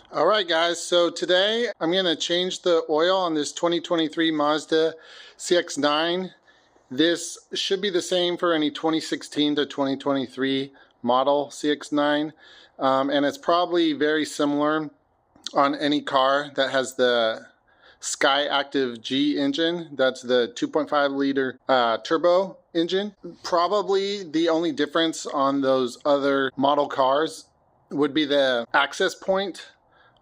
All right, guys, so today I'm going to change the oil on this 2023 Mazda CX-9. This should be the same for any 2016 to 2023 model CX-9, and it's probably very similar on any car that has the Skyactiv-G engine. That's the 2.5 liter turbo engine. Probably the only difference on those other model cars would be the access point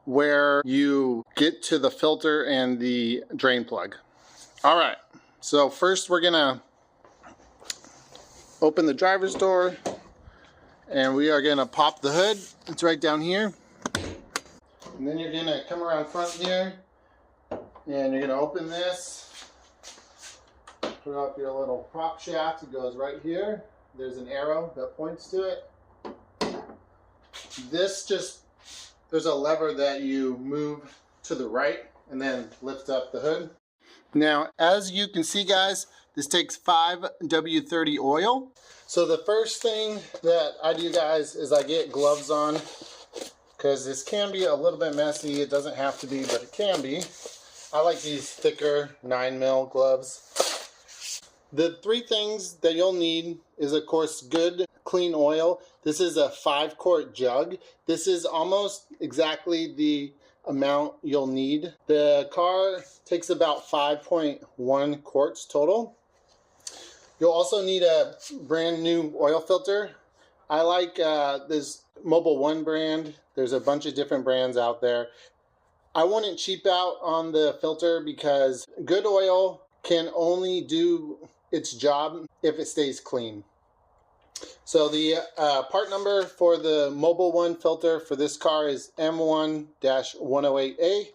where you get to the filter and the drain plug. All right, so first we're gonna open the driver's door and we are gonna pop the hood. It's right down here. And then you're gonna come around front here and you're gonna open this, put up your little prop shaft. It goes right here. There's an arrow that points to it. There's a lever that you move to the right and then lift up the hood. Now, as you can see, guys, this takes 5 W30 oil. So the first thing that I do, guys, is I get gloves on, because this can be a little bit messy. It doesn't have to be, but it can be. I like these thicker 9mm gloves. The 3 things that you'll need is, of course, good clean oil. This is a 5-quart jug. This is almost exactly the amount you'll need. The car takes about 5.1 quarts total. You'll also need a brand new oil filter. I like this Mobil 1 brand. There's a bunch of different brands out there. I wouldn't cheap out on the filter because good oil can only do its job if it stays clean. So the part number for the Mobil 1 filter for this car is M1-108A.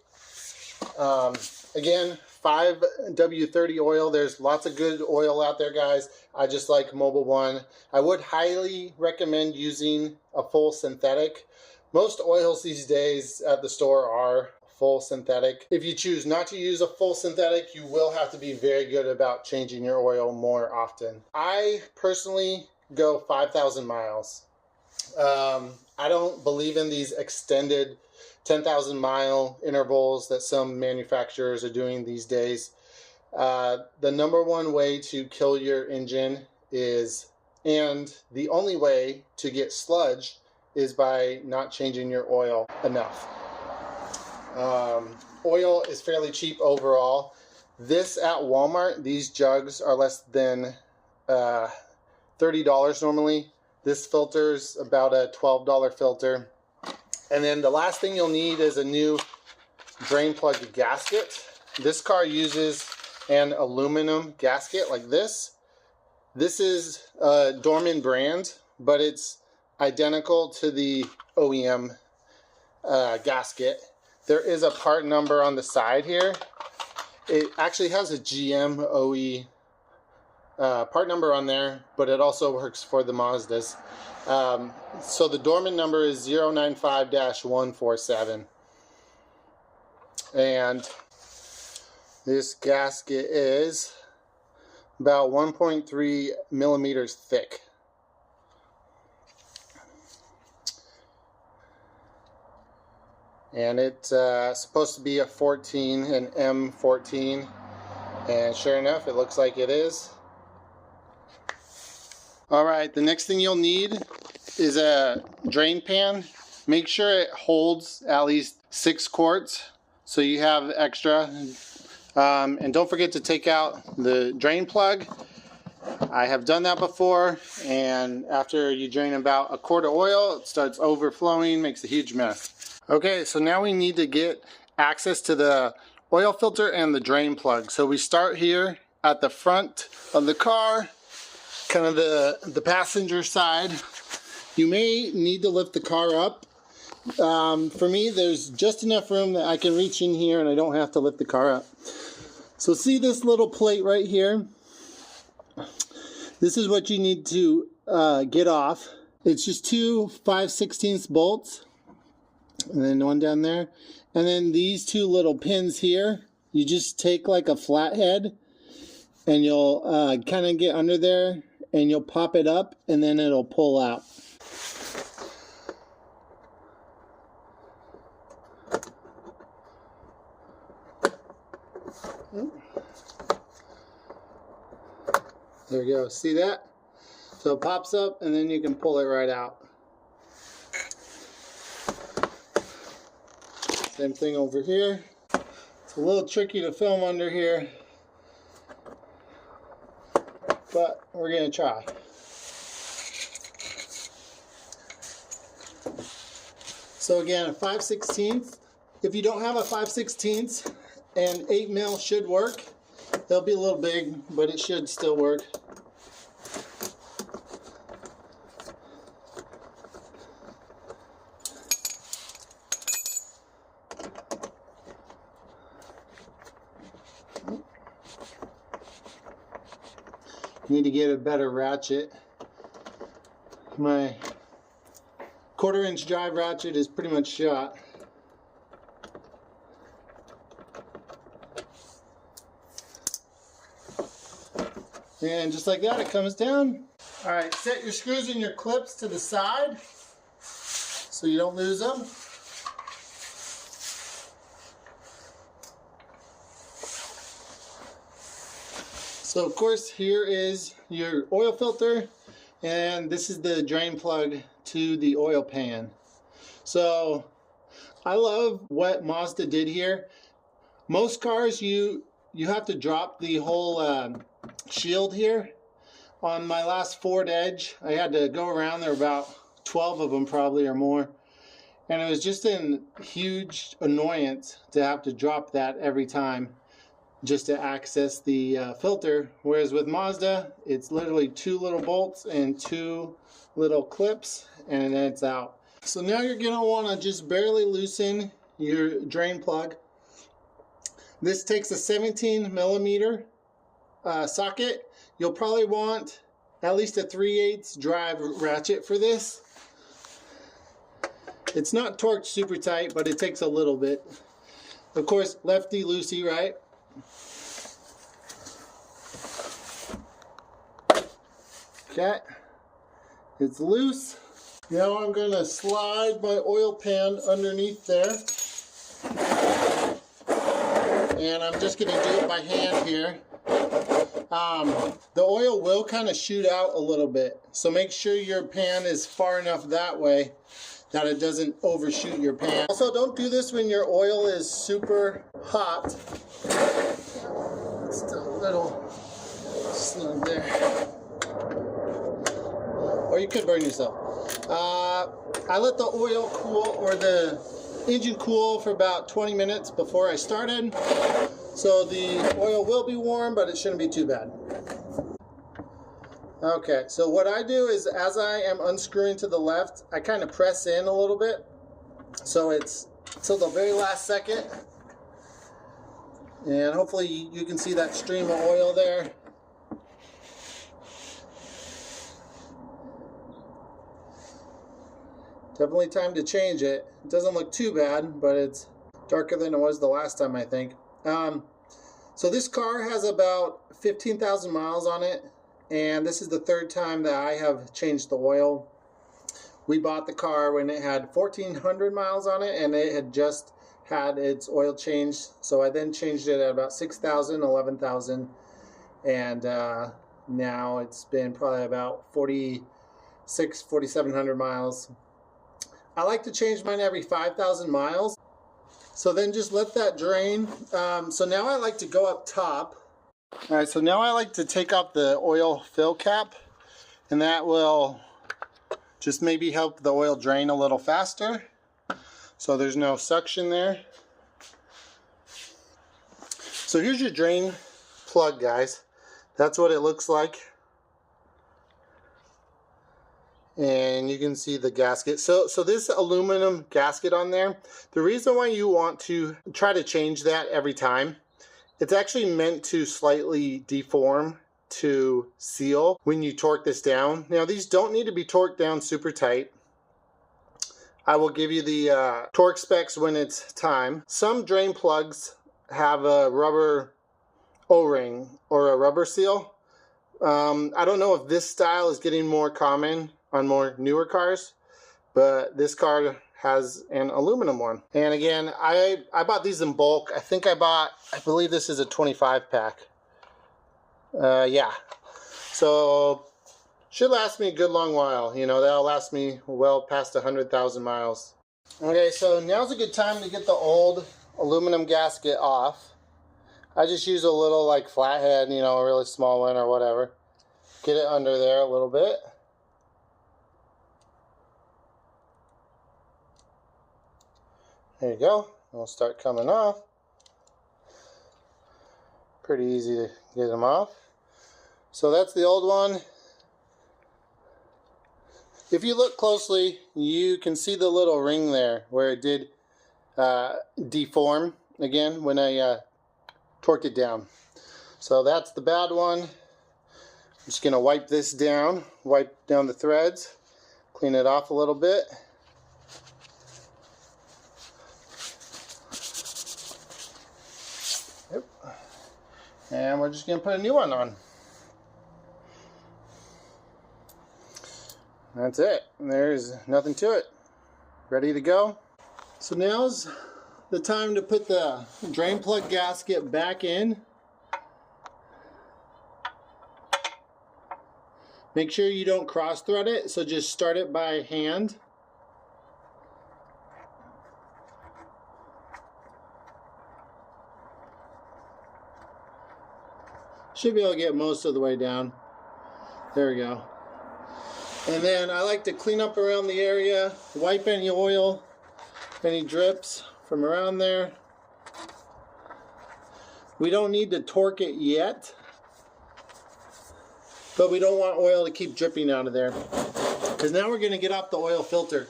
Again, 5 W30 oil. There's lots of good oil out there, guys. I just like Mobil 1. I would highly recommend using a full synthetic. Most oils these days at the store are full synthetic. If you choose not to use a full synthetic, you will have to be very good about changing your oil more often. I personally go 5,000 miles. I don't believe in these extended 10,000 mile intervals that some manufacturers are doing these days. The #1 way to kill your engine is, and the only way to get sludge, is by not changing your oil enough. Oil is fairly cheap overall. This at Walmart, these jugs are less than $30 normally. This filter's about a $12 filter. And then the last thing you'll need is a new drain plug gasket. This car uses an aluminum gasket like this. This is a Dorman brand, but it's identical to the OEM gasket. There is a part number on the side here. It actually has a GM OE part number on there, but it also works for the Mazdas. So the Dorman number is 095-147. And this gasket is about 1.3 millimeters thick. And it's supposed to be a 14, an M14. And sure enough, it looks like it is. All right, the next thing you'll need is a drain pan. Make sure it holds at least 6 quarts so you have extra. And don't forget to take out the drain plug. I have done that before, and after you drain about a quart of oil, it starts overflowing, makes a huge mess. Okay, so now we need to get access to the oil filter and the drain plug. So we start here at the front of the car, kind of the passenger side. You may need to lift the car up. For me, there's just enough room that I can reach in here and I don't have to lift the car up. So see this little plate right here? This is what you need to get off. It's just 2 5/16 bolts, and then one down there. And then these 2 little pins here, you just take like a flathead and you'll kind of get under there and you'll pop it up and then it'll pull out. There you go. See that? So it pops up and then you can pull it right out. Same thing over here. It's a little tricky to film under here, but we're going to try. So again, a 5/16. If you don't have a 5/16, and 8 mil should work. They'll be a little big, but it should still work. Need to get a better ratchet. My 1/4-inch drive ratchet is pretty much shot. And just like that, it comes down. All right, set your screws and your clips to the side so you don't lose them. So of course, here is your oil filter, and this is the drain plug to the oil pan. So I love what Mazda did here. Most cars, you have to drop the whole shield here. On my last Ford Edge, I had to go around. There were about 12 of them probably or more, and it was just a huge annoyance to have to drop that every time just to access the filter. Whereas with Mazda, it's literally 2 little bolts and 2 little clips, and then it's out. So now you're gonna want to just barely loosen your drain plug. This takes a 17mm socket. You'll probably want at least a 3/8 drive ratchet for this. It's not torqued super tight, but it takes a little bit. Of course, lefty loosey, right? Okay, it's loose. Now I'm going to slide my oil pan underneath there. And I'm just going to do it by hand here. The oil will kind of shoot out a little bit, so make sure your pan is far enough that way that it doesn't overshoot your pan. Also, don't do this when your oil is super hot. It's a little snug there. Or you could burn yourself. I let the oil cool, or the engine cool, for about 20 minutes before I started. So the oil will be warm, but it shouldn't be too bad. Okay, so what I do is, as I am unscrewing to the left, I kind of press in a little bit. So it's till the very last second. And hopefully you can see that stream of oil there. Definitely time to change it. It doesn't look too bad, but it's darker than it was the last time, I think. So this car has about 15,000 miles on it, and this is the 3rd time that I have changed the oil. We bought the car when it had 1,400 miles on it, and it had just had its oil changed. So I then changed it at about 6,000, 11,000, and now it's been probably about 4,600, 4,700 miles. I like to change mine every 5,000 miles. So then just let that drain. So now I like to go up top. All right, so now I like to take off the oil fill cap, and that will just maybe help the oil drain a little faster. So there's no suction there. So here's your drain plug, guys. That's what it looks like. And you can see the gasket. So this aluminum gasket on there, the reason why you want to try to change that every time, it's actually meant to slightly deform to seal when you torque this down. Now these don't need to be torqued down super tight. I will give you the torque specs when it's time. Some drain plugs have a rubber O-ring or a rubber seal. I don't know if this style is getting more common on more newer cars, but this car has an aluminum one. And again, I bought these in bulk. I believe this is a 25 pack. Yeah. So should last me a good long while. You know, that'll last me well past 100,000 miles. Okay, so now's a good time to get the old aluminum gasket off. I just use a little like flathead, you know, a really small one or whatever. Get it under there a little bit. There you go. It'll start coming off. Pretty easy to get them off. So that's the old one. If you look closely, you can see the little ring there where it did deform again when I torqued it down. So that's the bad one. I'm just going to wipe this down, wipe down the threads, clean it off a little bit. Yep. And we're just going to put a new one on. That's it. There's nothing to it. Ready to go. So now's the time to put the drain plug gasket back in. Make sure you don't cross thread it, so just start it by hand. Should be able to get most of the way down. There we go. And then I like to clean up around the area, wipe any oil, any drips from around there. We don't need to torque it yet, but we don't want oil to keep dripping out of there, because now we're going to get off the oil filter.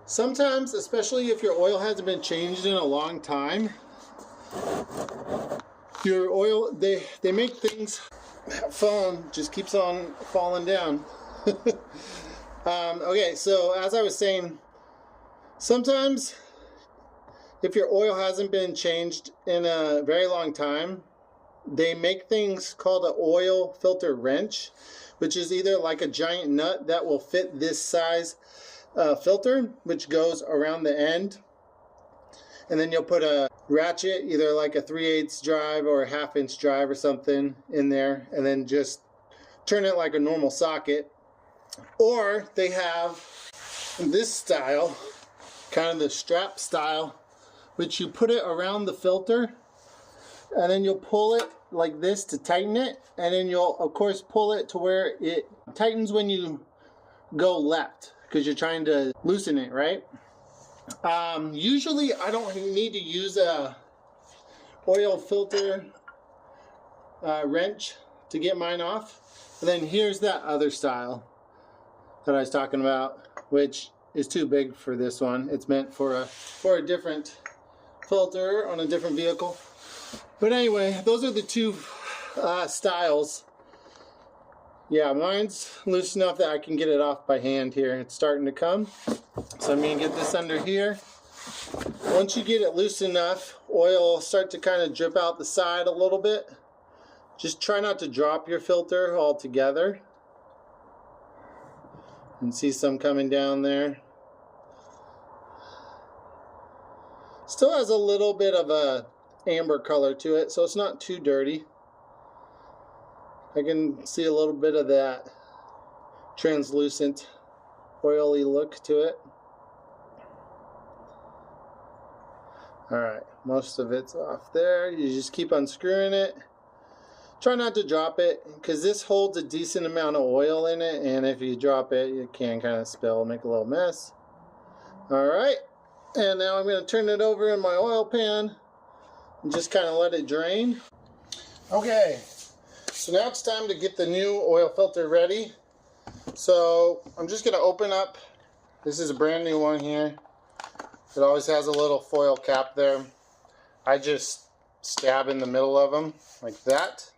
Sometimes, especially if your oil hasn't been changed in a long time, your oil, they make things, that phone just keeps on falling down. Okay, so as I was saying, sometimes if your oil hasn't been changed in a very long time, they make things called an oil filter wrench, which is either like a giant nut that will fit this size filter, which goes around the end. And then you'll put a ratchet, either like a 3/8 drive or a 1/2 inch drive or something in there, and then just turn it like a normal socket. Or they have this style, kind of the strap style, which you put it around the filter, and then you'll pull it like this to tighten it, and then you'll of course pull it to where it tightens when you go left, because you're trying to loosen it, right? Usually I don't need to use a oil filter wrench to get mine off. And then here's that other style that I was talking about, which is too big for this one. It's meant for a different filter on a different vehicle. But anyway, those are the two styles. Yeah, mine's loose enough that I can get it off by hand here. It's starting to come. So I'm going to get this under here. Once you get it loose enough, oil will start to kind of drip out the side a little bit. Just try not to drop your filter altogether. You can see some coming down there. Still has a little bit of a amber color to it, so it's not too dirty. I can see a little bit of that translucent, oily look to it. Alright, most of it's off there. You just keep unscrewing it. Try not to drop it, because this holds a decent amount of oil in it, and if you drop it, it can kind of spill, make a little mess. Alright, and now I'm going to turn it over in my oil pan and just kind of let it drain. Okay. So now it's time to get the new oil filter ready. So I'm just going to open up, this is a brand new one here. It always has a little foil cap there. I just stab in the middle of them like that.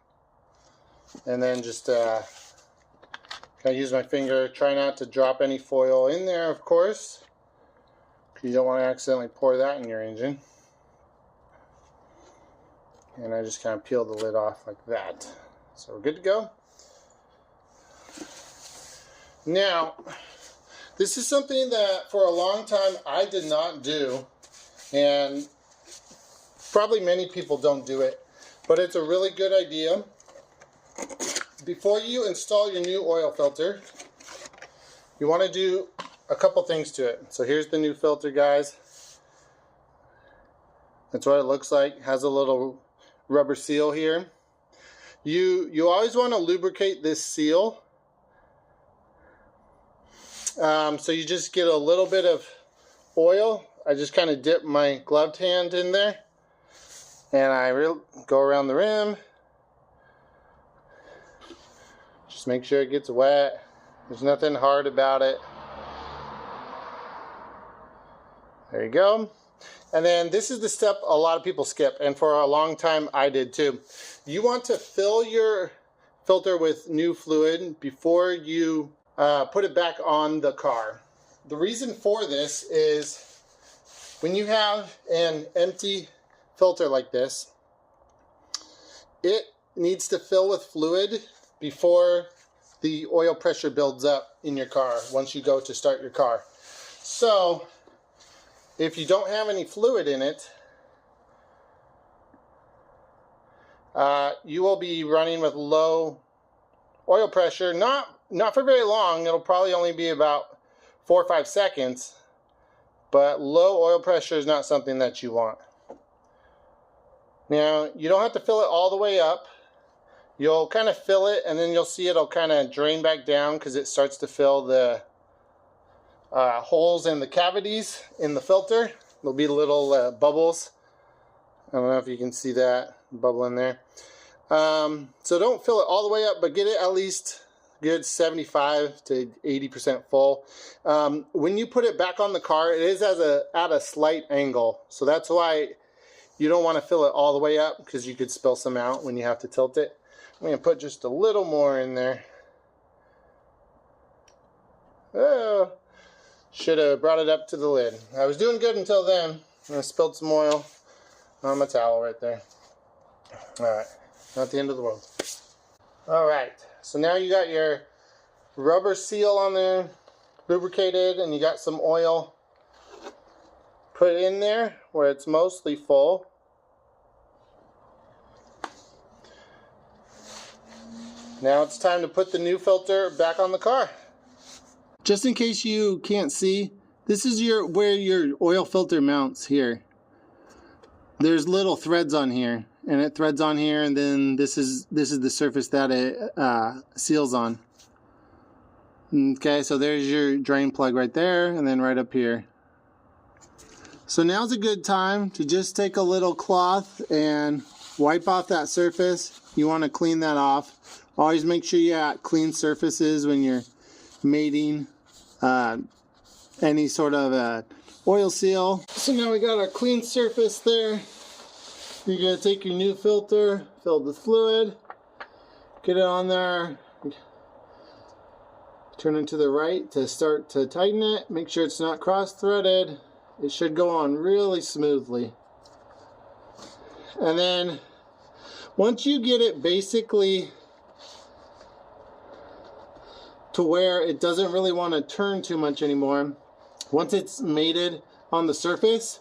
And then just kind of use my finger. Try not to drop any foil in there, of course, because you don't want to accidentally pour that in your engine. And I just kind of peel the lid off like that. So we're good to go. Now, This is something that for a long time I did not do, and probably many people don't do it, but it's a really good idea. Before you install your new oil filter, you want to do a couple things to it. So here's the new filter, guys. That's what it looks like. It has a little rubber seal here. You always want to lubricate this seal. So you just get a little bit of oil. I just kind of dip my gloved hand in there, and I go around the rim. Just make sure it gets wet. There's nothing hard about it. There you go. And then this is the step a lot of people skip, and for a long time I did too. You want to fill your filter with new fluid before you put it back on the car. The reason for this is when you have an empty filter like this, it needs to fill with fluid before the oil pressure builds up in your car once you go to start your car. So if you don't have any fluid in it, you will be running with low oil pressure, not for very long. It'll probably only be about 4 or 5 seconds, but low oil pressure is not something that you want. Now, you don't have to fill it all the way up. You'll kind of fill it, and then you'll see it'll kind of drain back down because it starts to fill the holes in the cavities in the filter. There'll be little bubbles. I don't know if you can see that bubble in there. So don't fill it all the way up, but get it at least good 75 to 80% full. When you put it back on the car, it is at a slight angle. So that's why you don't want to fill it all the way up, because you could spill some out when you have to tilt it. I'm going to put just a little more in there. Oh, should have brought it up to the lid. I was doing good until then. I spilled some oil on my towel right there. Alright, not the end of the world. Alright, so now you got your rubber seal on there, lubricated, and you got some oil. Put it in there where it's mostly full. Now it's time to put the new filter back on the car. Just in case you can't see, this is where your oil filter mounts here. There's little threads on here, and it threads on here, and then this is the surface that it seals on. Okay, so there's your drain plug right there, and then right up here. So now's a good time to just take a little cloth and wipe off that surface. You want to clean that off. Always make sure you have clean surfaces when you're mating any sort of oil seal. So now we got our clean surface there. You're going to take your new filter filled with fluid, get it on there, turn it to the right to start to tighten it. Make sure it's not cross-threaded. It should go on really smoothly. And then once you get it basically to where it doesn't really want to turn too much anymore, once it's mated on the surface,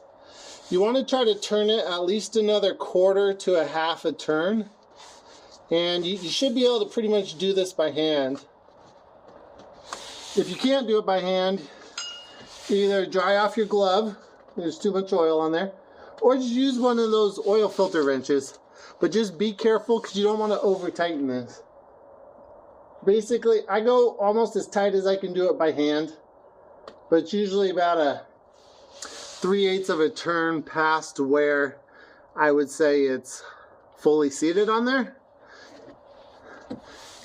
you want to try to turn it at least another 1/4 to a 1/2 a turn. And you should be able to pretty much do this by hand. If you can't do it by hand, either dry off your glove, there's too much oil on there, or just use one of those oil filter wrenches. But just be careful, because you don't want to over tighten this. Basically, I go almost as tight as I can do it by hand, but it's usually about a 3/8 of a turn past where I would say it's fully seated on there,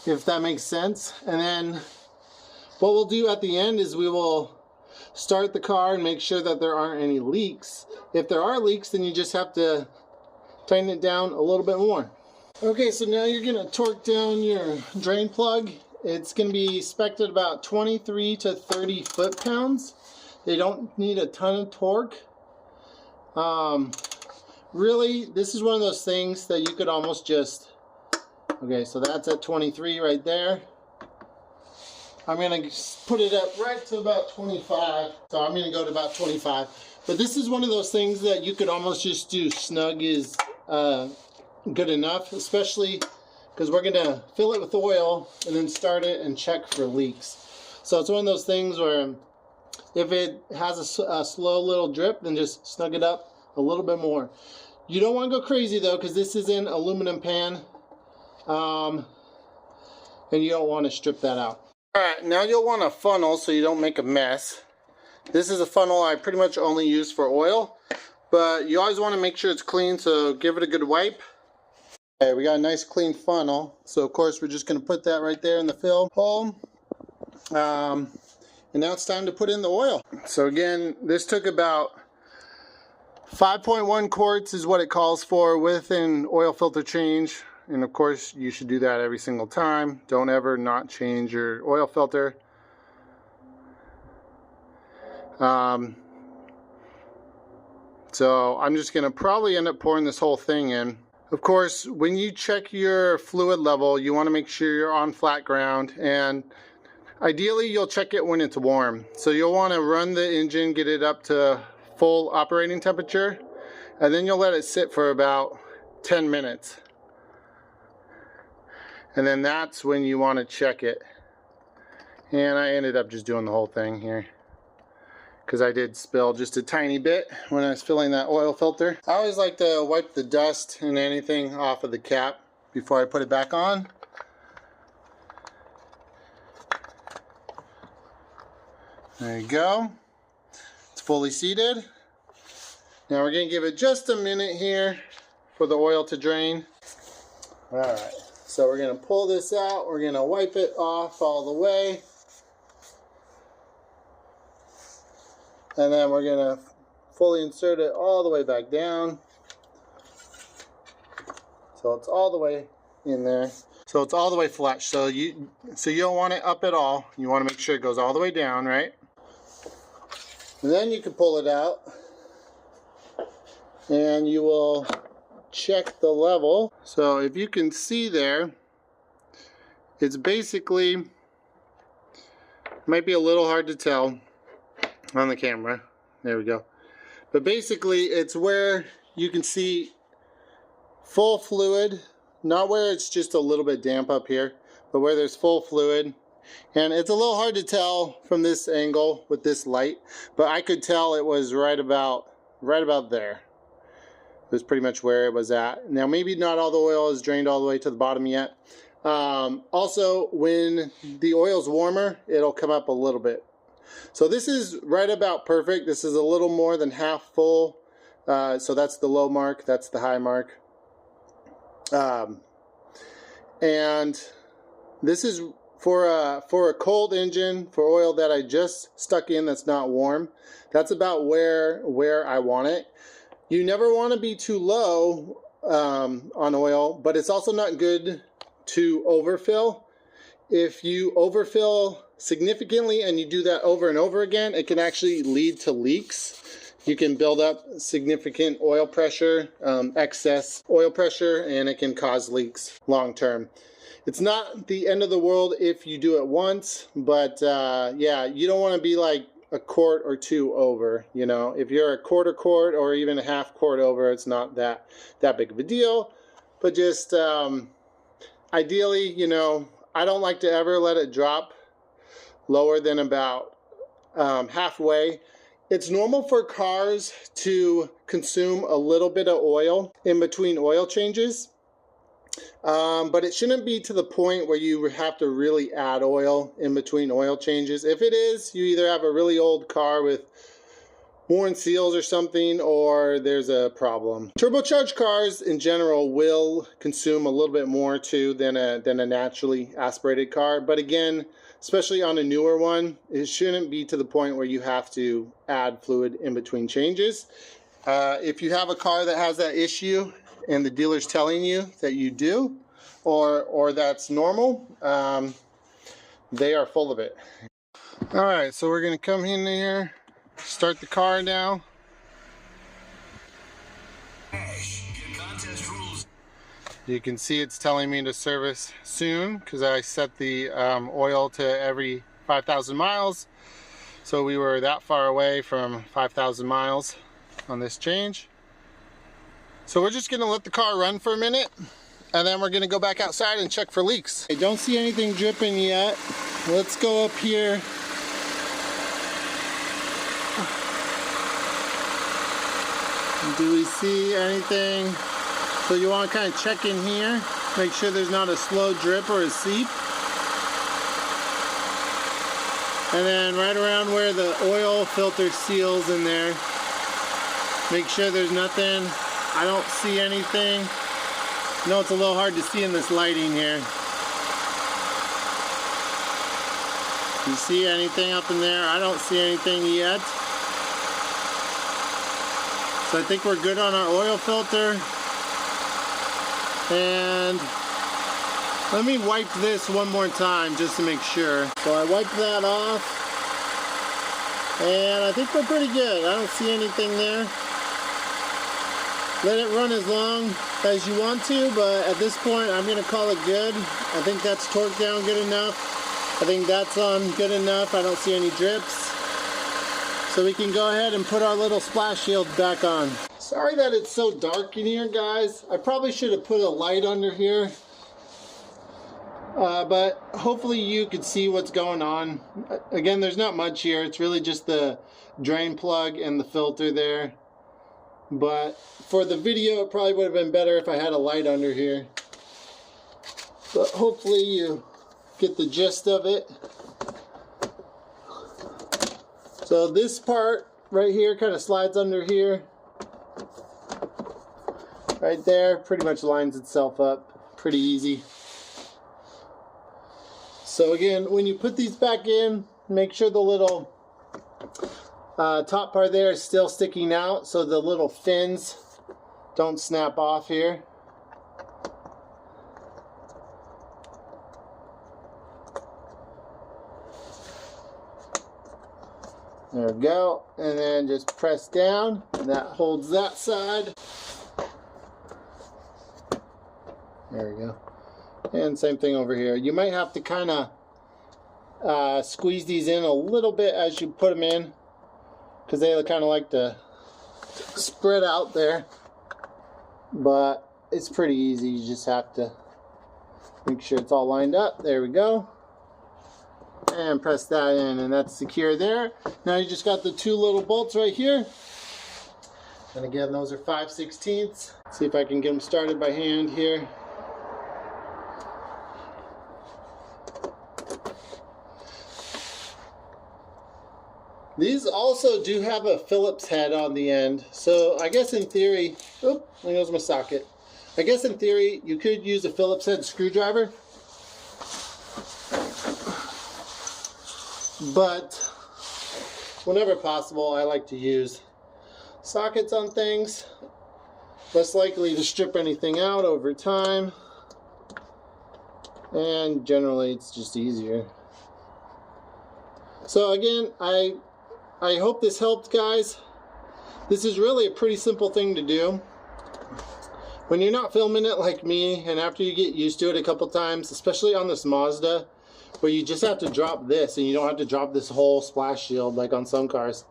if that makes sense. And then what we'll do at the end is we will start the car and make sure that there aren't any leaks. If there are leaks, then you just have to tighten it down a little bit more. Okay, so now you're going to torque down your drain plug. It's going to be spec'd at about 23 to 30 foot-pounds. They don't need a ton of torque. Really, this is one of those things that you could almost just... Okay, so that's at 23 right there. I'm gonna put it up right to about 25. So I'm gonna go to about 25. But this is one of those things that you could almost just do snug is good enough, especially because we're gonna fill it with oil and then start it and check for leaks. So it's one of those things where if it has a slow little drip, then just snug it up a little bit more. You don't want to go crazy though, because this is an aluminum pan, and you don't want to strip that out. Alright, now you'll want a funnel so you don't make a mess. This is a funnel I pretty much only use for oil, but you always want to make sure it's clean, so give it a good wipe. Okay, we got a nice clean funnel, so of course we're just going to put that right there in the fill hole. And now it's time to put in the oil. So again, this took about 5.1 quarts is what it calls for with an oil filter change. And of course, you should do that every single time. Don't ever not change your oil filter. So I'm just gonna probably end up pouring this whole thing in. Of course, when you check your fluid level, you wanna make sure you're on flat ground, and ideally you'll check it when it's warm. So you'll wanna run the engine, get it up to full operating temperature, and then you'll let it sit for about 10 minutes. And then that's when you want to check it. And I ended up just doing the whole thing here, because I did spill just a tiny bit when I was filling that oil filter. I always like to wipe the dust and anything off of the cap before I put it back on. There you go. It's fully seated. Now we're going to give it just a minute here for the oil to drain. Alright, so we're going to pull this out. We're going to wipe it off all the way. And then we're going to fully insert it all the way back down. So it's all the way in there. So it's all the way flush. So you don't want it up at all. You want to make sure it goes all the way down, right? And then you can pull it out. And you will check the level. So if you can see there, it's basically, might be a little hard to tell on the camera. There we go. But basically it's where you can see full fluid, not where it's just a little bit damp up here, but where there's full fluid. And it's a little hard to tell from this angle with this light, but I could tell it was right about there. It was pretty much where it was at. Now maybe not all the oil is drained all the way to the bottom yet. Also, when the oil's warmer, it'll come up a little bit. So this is right about perfect. This is a little more than half full. So that's the low mark, that's the high mark. And this is for a cold engine, for oil that I just stuck in that's not warm. That's about where I want it. You never want to be too low on oil, but it's also not good to overfill. If you overfill significantly and you do that over and over again, it can actually lead to leaks. You can build up significant oil pressure, excess oil pressure, and it can cause leaks long term. It's not the end of the world if you do it once, but yeah, you don't want to be like a quart or two over. You know, if you're a quarter quart or even a half quart over, it's not that big of a deal. But just ideally, you know, I don't like to ever let it drop lower than about halfway. It's normal for cars to consume a little bit of oil in between oil changes. But it shouldn't be to the point where you have to really add oil in between oil changes. If it is, you either have a really old car with worn seals or something, or there's a problem. Turbocharged cars in general will consume a little bit more too than a naturally aspirated car. But again, especially on a newer one, it shouldn't be to the point where you have to add fluid in between changes. If you have a car that has that issue, and the dealer's telling you that you do, or that's normal, they are full of it. All right, so we're gonna come in here, start the car now. You can see it's telling me to service soon because I set the oil to every 5,000 miles. So we were that far away from 5,000 miles on this change. So we're just gonna let the car run for a minute, and then we're gonna go back outside and check for leaks. I don't see anything dripping yet. Let's go up here. Do we see anything? So you want to kind of check in here, make sure there's not a slow drip or a seep. And then right around where the oil filter seals in there, make sure there's nothing. I don't see anything. I know it's a little hard to see in this lighting here. You see anything up in there? I don't see anything yet. So I think we're good on our oil filter. And let me wipe this one more time just to make sure. So I wiped that off. And I think we're pretty good. I don't see anything there. Let it run as long as you want to, but at this point I'm going to call it good. I think that's torqued down good enough. I think that's on good enough. I don't see any drips. So we can go ahead and put our little splash shield back on. Sorry that it's so dark in here, guys. I probably should have put a light under here. But hopefully you could see what's going on. Again, there's not much here. It's really just the drain plug and the filter there. But for the video, it probably would have been better if I had a light under here. But hopefully you get the gist of it. So this part right here kind of slides under here. Right there, pretty much lines itself up. Pretty easy. So again, when you put these back in, make sure the little top part there is still sticking out so the little fins don't snap off here. There we go, and then just press down, and that holds that side. There we go. And same thing over here. You might have to kind of squeeze these in a little bit as you put them in, because they kind of like to spread out there. But it's pretty easy. You just have to make sure it's all lined up. There we go. And press that in, and that's secure there. Now you just got the two little bolts right here. And again, those are 5/16. See if I can get them started by hand here. These also do have a Phillips head on the end. So I guess in theory, oh, there goes my socket. I guess in theory, you could use a Phillips head screwdriver. But whenever possible, I like to use sockets on things. Less likely to strip anything out over time. And generally, it's just easier. So again, I hope this helped, guys. This is really a pretty simple thing to do. When you're not filming it like me, and after you get used to it a couple times, especially on this Mazda, where you just have to drop this and you don't have to drop this whole splash shield like on some cars.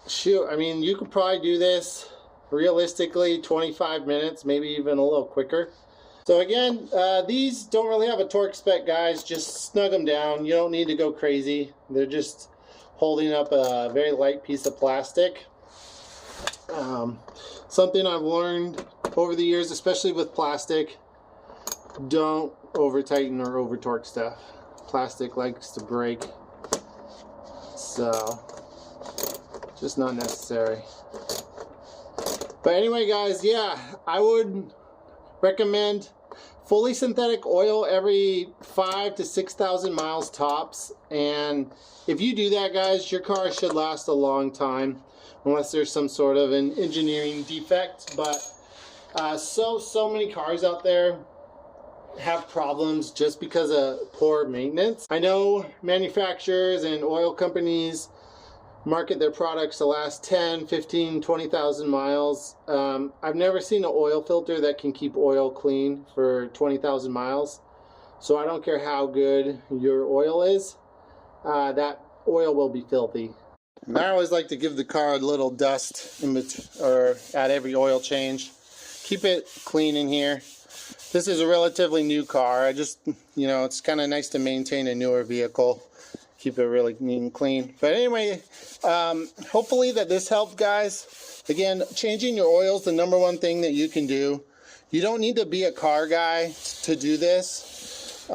Shoot, I mean, you could probably do this realistically 25 minutes, maybe even a little quicker. So again, these don't really have a torque spec, guys. Just snug them down. You don't need to go crazy. They're just holding up a very light piece of plastic. Something I've learned over the years, especially with plastic, don't over tighten or over torque stuff. Plastic likes to break, so just not necessary. But anyway, guys, yeah, I would recommend fully synthetic oil every 5,000 to 6,000 miles tops. And if you do that, guys, your car should last a long time, unless there's some sort of an engineering defect. But so many cars out there have problems just because of poor maintenance. I know manufacturers and oil companies market their products to last 10, 15, 20,000 miles. I've never seen an oil filter that can keep oil clean for 20,000 miles. So I don't care how good your oil is. that oil will be filthy. And I always like to give the car a little dust or at every oil change. Keep it clean in here. This is a relatively new car. I just, you know, it's kind of nice to maintain a newer vehicle. Keep it really neat and clean. But anyway, hopefully that this helped, guys. Again, changing your oil is the #1 thing that you can do. You don't need to be a car guy to do this.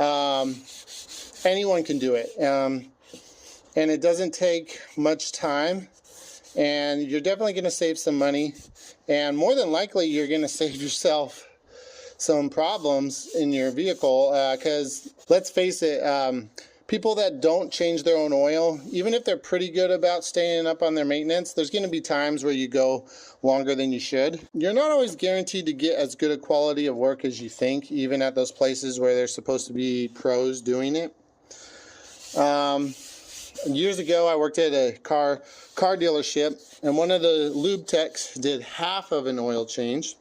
Anyone can do it. And it doesn't take much time. And you're definitely going to save some money. And more than likely, you're going to save yourself some problems in your vehicle. Because let's face it, people that don't change their own oil, even if they're pretty good about staying up on their maintenance, there's going to be times where you go longer than you should. You're not always guaranteed to get as good a quality of work as you think, even at those places where they're supposed to be pros doing it. Years ago, I worked at a car dealership, and one of the lube techs did half of an oil change.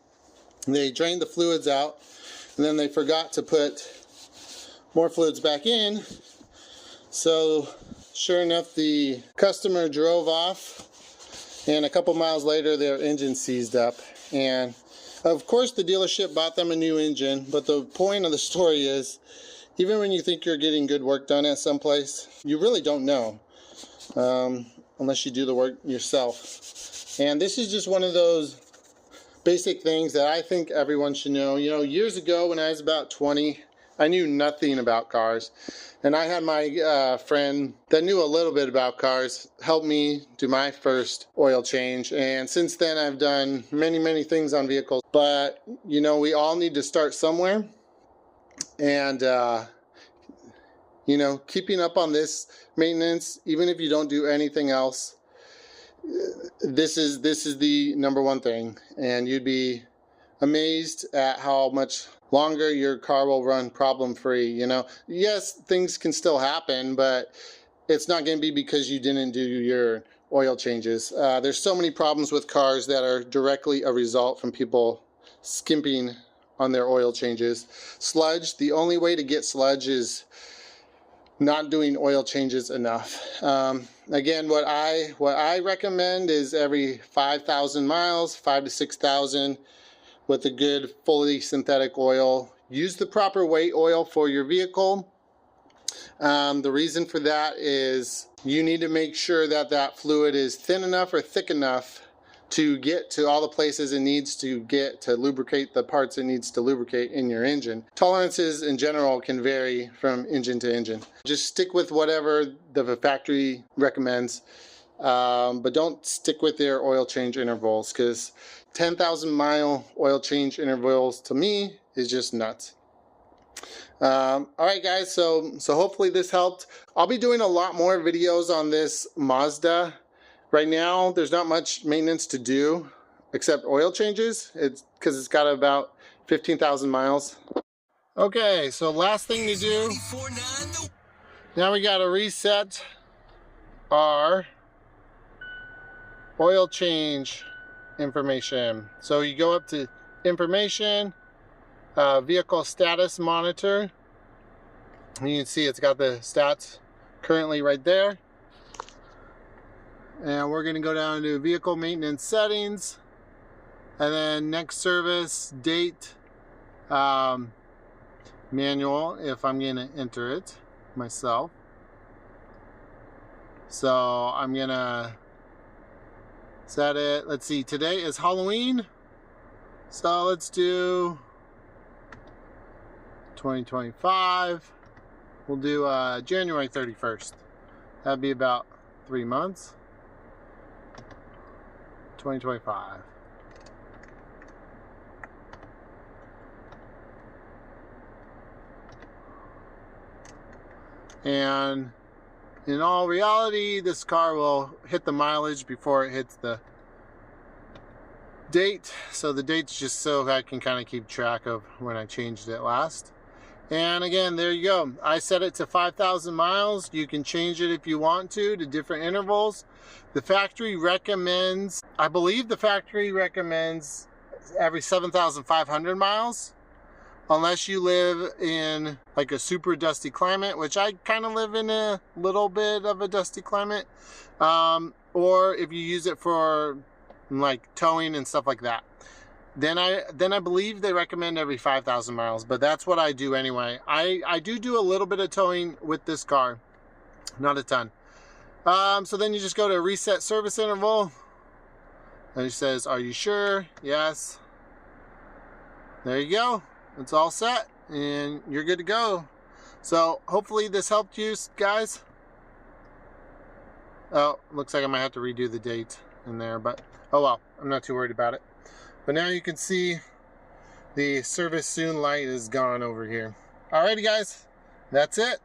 They drained the fluids out, and then they forgot to put more fluids back in. So sure enough, the customer drove off, and a couple miles later their engine seized up. And of course the dealership bought them a new engine, but the point of the story is, even when you think you're getting good work done at some place, you really don't know unless you do the work yourself. And this is just one of those basic things that I think everyone should know. You know, years ago when I was about 20, I knew nothing about cars. And I had my friend that knew a little bit about cars help me do my first oil change. And since then I've done many things on vehicles. But, you know, we all need to start somewhere. And, you know, keeping up on this maintenance, even if you don't do anything else, this is the #1 thing. And you'd be amazed at how much longer your car will run problem-free. You know, yes, things can still happen, but it's not going to be because you didn't do your oil changes. There's so many problems with cars that are directly a result from people skimping on their oil changes. Sludge, the only way to get sludge is not doing oil changes enough. Again, what I recommend is every 5,000 miles, 5,000 to 6,000, with a good fully synthetic oil. Use the proper weight oil for your vehicle. The reason for that is you need to make sure that that fluid is thin enough or thick enough to get to all the places it needs to get to lubricate the parts it needs to lubricate in your engine. Tolerances in general can vary from engine to engine. Just stick with whatever the factory recommends, but don't stick with their oil change intervals, because 10,000 mile oil change intervals to me is just nuts. All right guys, so hopefully this helped. I'll be doing a lot more videos on this Mazda. Right now, there's not much maintenance to do except oil changes. It's because it's got about 15,000 miles. Okay, so last thing to do, now we got to reset our oil change information. So you go up to information, vehicle status monitor, and you can see it's got the stats currently right there. And we're going to go down to vehicle maintenance settings, and then next service, date, manual, if I'm going to enter it myself. So I'm going to set it, let's see, today is Halloween, so let's do 2025. We'll do January 31st. That'd be about 3 months. 2025. And in all reality, this car will hit the mileage before it hits the date. So the date's just so I can kind of keep track of when I changed it last. And again, there you go. I set it to 5,000 miles. You can change it if you want to different intervals. The factory recommends, I believe the factory recommends every 7,500 miles, unless you live in like a super dusty climate, which I kind of live in a little bit of a dusty climate, or if you use it for like towing and stuff like that. Then I believe they recommend every 5,000 miles, but that's what I do anyway. I do a little bit of towing with this car, not a ton. So then you just go to reset service interval, and it says, are you sure? Yes. There you go. It's all set, and you're good to go. So hopefully this helped you guys. Oh, looks like I might have to redo the date in there, but oh well, I'm not too worried about it. But now you can see the service soon light is gone over here. Alrighty guys, that's it.